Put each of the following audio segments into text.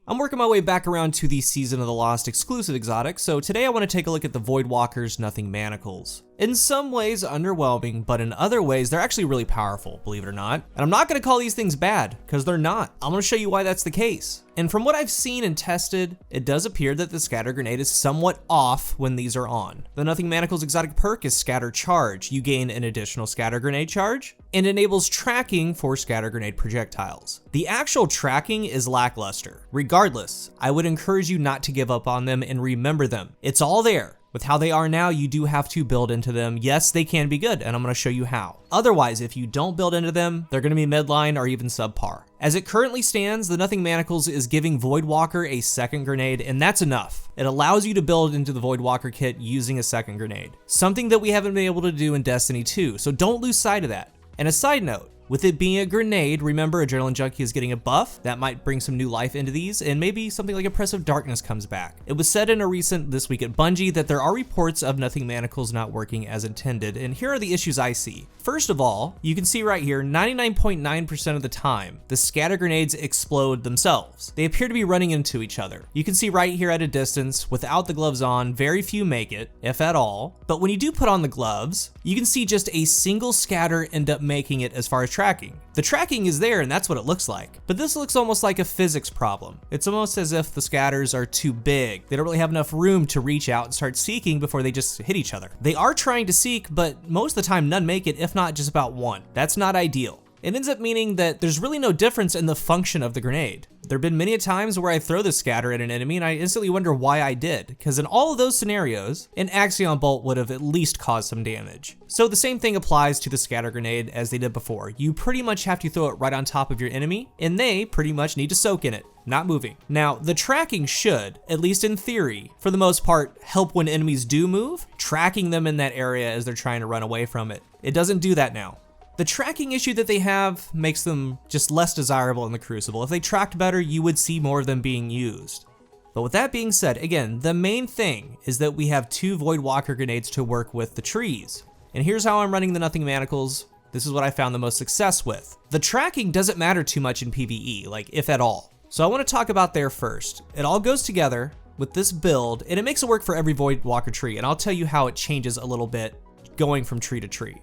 I'm working my way back around to the Season of the Lost exclusive exotic, so today I want to take a look at the Voidwalker's Nothing Manacles. In some ways underwhelming, but in other ways they're actually really powerful, believe it or not. And I'm not going to call these things bad, because they're not. I'm going to show you why that's the case. And from what I've seen and tested, it does appear that the scatter grenade is somewhat off when these are on. The Nothing Manacles exotic perk is Scatter Charge. You gain an additional scatter grenade charge, and enables tracking for scatter grenade projectiles. The actual tracking is lackluster. Regardless, I would encourage you not to give up on them and remember them. It's all there. With how they are now, you do have to build into them. Yes, they can be good, and I'm going to show you how. Otherwise, if you don't build into them, they're going to be midline or even subpar. As it currently stands, the Nothing Manacles is giving Voidwalker a second grenade, and that's enough. It allows you to build into the Voidwalker kit using a second grenade. Something that we haven't been able to do in Destiny 2, so don't lose sight of that. And a side note, with it being a grenade, remember Adrenaline Junkie is getting a buff. That might bring some new life into these, and maybe something like Oppressive Darkness comes back. It was said in a recent This Week at Bungie that there are reports of Nothing Manacles not working as intended, and here are the issues I see. First of all, you can see right here, 99.9% of the time, the scatter grenades explode themselves. They appear to be running into each other. You can see right here at a distance, without the gloves on, very few make it, if at all. But when you do put on the gloves, you can see just a single scatter end up making it as far as tracking. The tracking is there and that's what it looks like, but this looks almost like a physics problem. It's almost as if the scatters are too big. They don't really have enough room to reach out and start seeking before they just hit each other. They are trying to seek, but most of the time none make it, if not just about one. That's not ideal. It ends up meaning that there's really no difference in the function of the grenade. There have been many times where I throw the scatter at an enemy and I instantly wonder why I did, because in all of those scenarios, an Axion Bolt would have at least caused some damage. So the same thing applies to the scatter grenade as they did before. You pretty much have to throw it right on top of your enemy, and they pretty much need to soak in it, not moving. Now, the tracking should, at least in theory, for the most part, help when enemies do move, tracking them in that area as they're trying to run away from it. It doesn't do that now. The tracking issue that they have makes them just less desirable in the Crucible. If they tracked better, you would see more of them being used. But with that being said, again, the main thing is that we have two Voidwalker grenades to work with the trees. And here's how I'm running the Nothing Manacles. This is what I found the most success with. The tracking doesn't matter too much in PvE, like if at all. So I want to talk about there first. It all goes together with this build, and it makes it work for every Voidwalker tree, and I'll tell you how it changes a little bit going from tree to tree.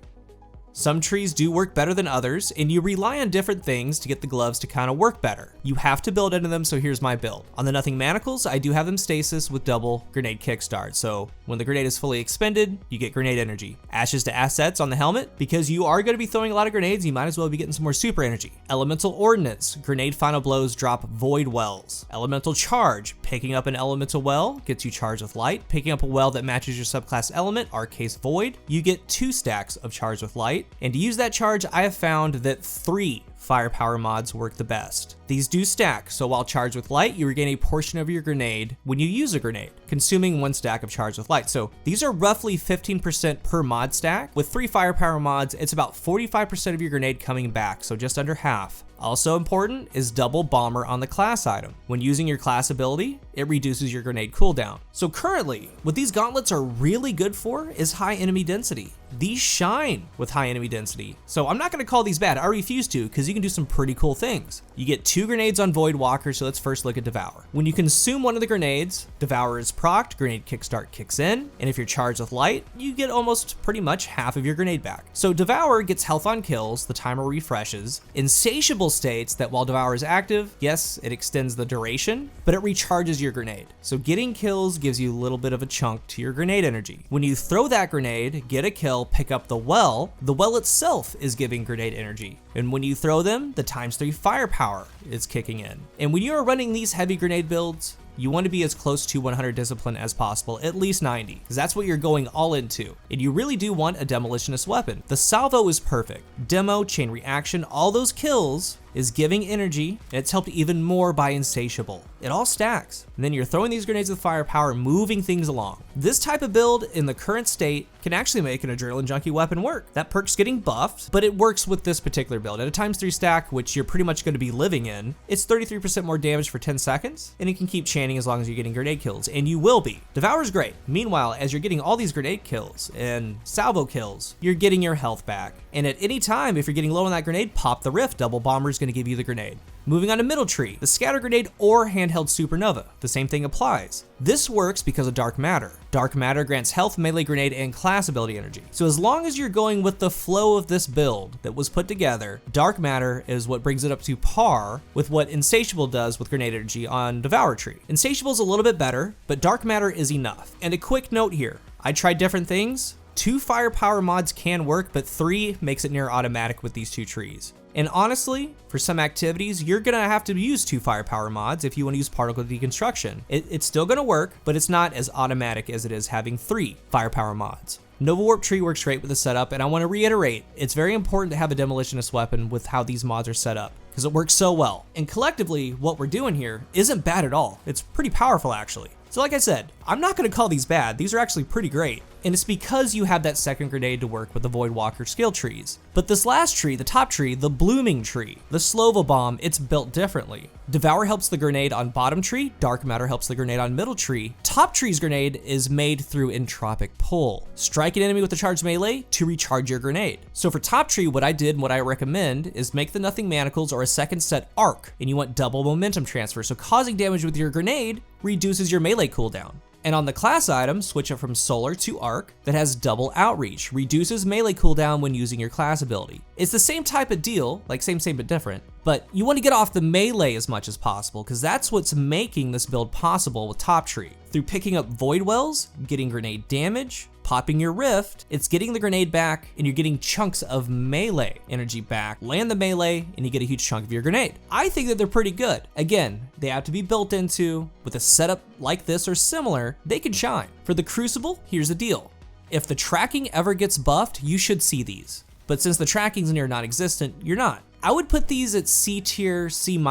Some trees do work better than others, and you rely on different things to get the gloves to kind of work better. You have to build into them, so here's my build. On the Nothing Manacles, I do have them stasis with double grenade kickstart, so when the grenade is fully expended, you get grenade energy. Ashes to assets on the helmet, because you are going to be throwing a lot of grenades, you might as well be getting some more super energy. Elemental Ordnance, grenade final blows drop void wells. Elemental Charge, picking up an elemental well gets you charged with light. Picking up a well that matches your subclass element, our case void, you get 2 stacks of charge with light. And to use that charge, I have found that 3 firepower mods work the best. These do stack, so while charged with light, you regain a portion of your grenade when you use a grenade, consuming 1 stack of charge with light. So these are roughly 15% per mod stack. With 3 firepower mods, it's about 45% of your grenade coming back, so just under half. Also important is double bomber on the class item. When using your class ability, it reduces your grenade cooldown. So currently, what these gauntlets are really good for is high enemy density. These shine with high enemy density. So I'm not gonna call these bad, I refuse to, because you can do some pretty cool things. You get 2 grenades on Voidwalker, so let's first look at Devour. When you consume one of the grenades, Devour is procced, grenade kickstart kicks in, and if you're charged with light, you get almost pretty much half of your grenade back. So Devour gets health on kills, the timer refreshes. Insatiable states that while Devour is active, yes, it extends the duration, but it recharges your grenade. So getting kills gives you a little bit of a chunk to your grenade energy. When you throw that grenade, get a kill, pick up the well itself is giving grenade energy. And when you throw them, the ×3 firepower is kicking in. And when you are running these heavy grenade builds, you want to be as close to 100 discipline as possible, at least 90, because that's what you're going all into. And you really do want a demolitionist weapon. The salvo is perfect. Demo, chain reaction, all those kills is giving energy, and it's helped even more by Insatiable. It all stacks. And then you're throwing these grenades with firepower, moving things along. This type of build in the current state can actually make an Adrenaline Junkie weapon work. That perk's getting buffed, but it works with this particular build. At a ×3 stack, which you're pretty much going to be living in, it's 33% more damage for 10 seconds, and it can keep chanting as long as you're getting grenade kills, and you will be. Devour's great. Meanwhile, as you're getting all these grenade kills and salvo kills, you're getting your health back. And at any time, if you're getting low on that grenade, pop the rift. Double Bomber's going to give you the grenade. Moving on to middle tree, the scatter grenade or handheld supernova. The same thing applies. This works because of dark matter. Dark matter grants health, melee grenade, and class ability energy. So as long as you're going with the flow of this build that was put together, dark matter is what brings it up to par with what Insatiable does with grenade energy on Devour tree. Insatiable is a little bit better, but dark matter is enough. And a quick note here, I tried different things. 2 firepower mods can work, but 3 makes it near automatic with these 2 trees. And honestly, for some activities, you're gonna have to use 2 firepower mods if you wanna use particle deconstruction. It's still gonna work, but it's not as automatic as it is having 3 firepower mods. Nova Warp Tree works great with the setup, and I wanna reiterate, it's very important to have a demolitionist weapon with how these mods are set up, because it works so well. And collectively, what we're doing here isn't bad at all. It's pretty powerful actually. So like I said, I'm not gonna call these bad, these are actually pretty great. And it's because you have that second grenade to work with the Voidwalker skill trees. But this last tree, the top tree, the blooming tree, the Slova bomb, it's built differently. Devour helps the grenade on bottom tree, dark matter helps the grenade on middle tree. Top tree's grenade is made through entropic pull. Strike an enemy with a charged melee to recharge your grenade. So for top tree, what I did and what I recommend is make the Nothing Manacles or a second set arc, and you want double momentum transfer, so causing damage with your grenade reduces your melee cooldown. And on the class item, switch it from Solar to Arc that has double outreach, reduces melee cooldown when using your class ability. It's the same type of deal, like same but different, but you want to get off the melee as much as possible because that's what's making this build possible with Top Tree. Through picking up Void Wells, getting grenade damage, popping your Rift, it's getting the grenade back and you're getting chunks of melee energy back. Land the melee and you get a huge chunk of your grenade. I think that they're pretty good. Again, they have to be built into with a setup like this or similar, they can shine. For the Crucible, here's the deal. If the tracking ever gets buffed, you should see these. But since the tracking's near non-existent, you're not. I would put these at C tier, C- for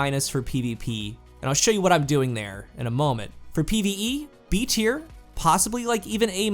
PvP, and I'll show you what I'm doing there in a moment. For PvE, B tier, possibly like even A-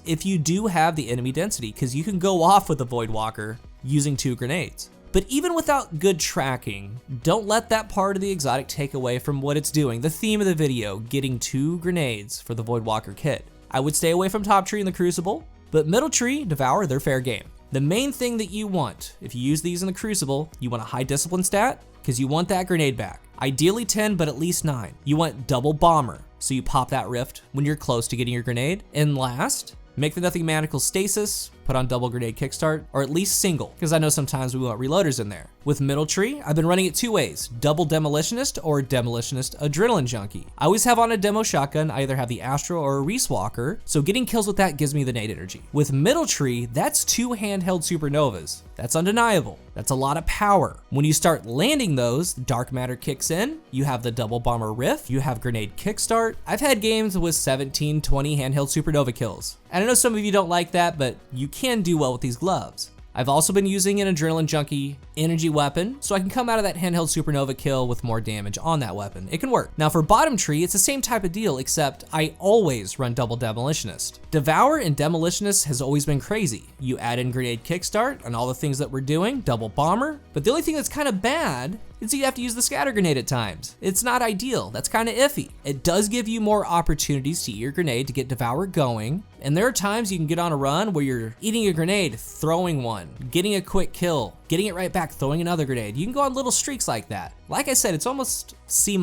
if you do have the enemy density, because you can go off with the Voidwalker using 2 grenades. But even without good tracking, don't let that part of the exotic take away from what it's doing, the theme of the video, getting 2 grenades for the Voidwalker kit. I would stay away from top tree in the Crucible, but middle tree, Devour, they're fair game. The main thing that you want, if you use these in the Crucible, you want a high discipline stat, because you want that grenade back. Ideally 10, but at least 9. You want double bomber, so you pop that Rift when you're close to getting your grenade. And last, make the Nothing Manacles stasis, put on double grenade kickstart, or at least single, because I know sometimes we want reloaders in there. With middle tree, I've been running it 2 ways, double demolitionist or demolitionist adrenaline junkie. I always have on a demo shotgun, I either have the Astro or a Reese Walker, so getting kills with that gives me the nade energy. With middle tree, that's 2 handheld supernovas. That's undeniable. That's a lot of power. When you start landing those, dark matter kicks in, you have the double bomber rift, you have grenade kickstart. I've had games with 17, 20 handheld supernova kills. And I know some of you don't like that, but you can do well with these gloves. I've also been using an adrenaline junkie energy weapon, so I can come out of that handheld supernova kill with more damage on that weapon. It can work. Now for bottom tree, it's the same type of deal, except I always run double demolitionist. Devour and demolitionist has always been crazy. You add in grenade kickstart and all the things that we're doing, double bomber, but the only thing that's kind of bad is you have to use the scatter grenade at times. It's not ideal, that's kind of iffy. It does give you more opportunities to eat your grenade to get Devour going, and there are times you can get on a run where you're eating a grenade, throwing one, getting a quick kill, getting it right back, throwing another grenade. You can go on little streaks like that. Like I said, it's almost C-,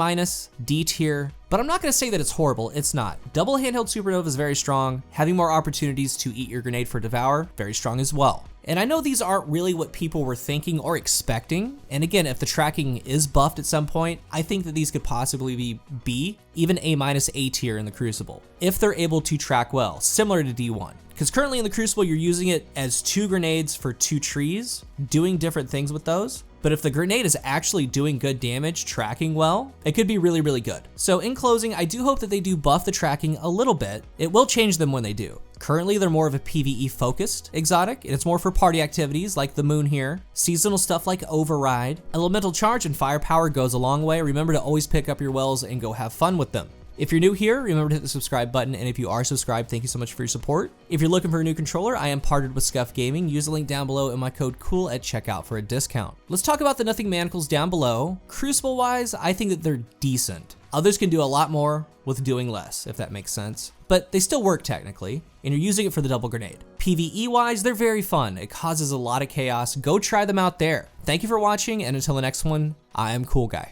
D tier, but I'm not gonna say that it's horrible, it's not. Double handheld supernova is very strong. Having more opportunities to eat your grenade for Devour, very strong as well. And I know these aren't really what people were thinking or expecting. And again, if the tracking is buffed at some point, I think that these could possibly be B, even A-, A tier in the Crucible, if they're able to track well, similar to D1. Because currently in the Crucible, you're using it as 2 grenades for 2 trees, doing different things with those. But if the grenade is actually doing good damage, tracking well, it could be really, really good. So in closing, I do hope that they do buff the tracking a little bit. It will change them when they do. Currently, they're more of a PvE focused exotic, and it's more for party activities like the moon here, seasonal stuff like override. Elemental charge and firepower goes a long way. Remember to always pick up your wells and go have fun with them. If you're new here, remember to hit the subscribe button, and if you are subscribed, thank you so much for your support. If you're looking for a new controller, I am partnered with Scuff Gaming. Use the link down below and my code COOL at checkout for a discount. Let's talk about the Nothing Manacles down below. Crucible-wise, I think that they're decent. Others can do a lot more with doing less, if that makes sense. But they still work technically, and you're using it for the double grenade. PvE wise, they're very fun. It causes a lot of chaos. Go try them out there. Thank you for watching, and until the next one, I am CoolGuy.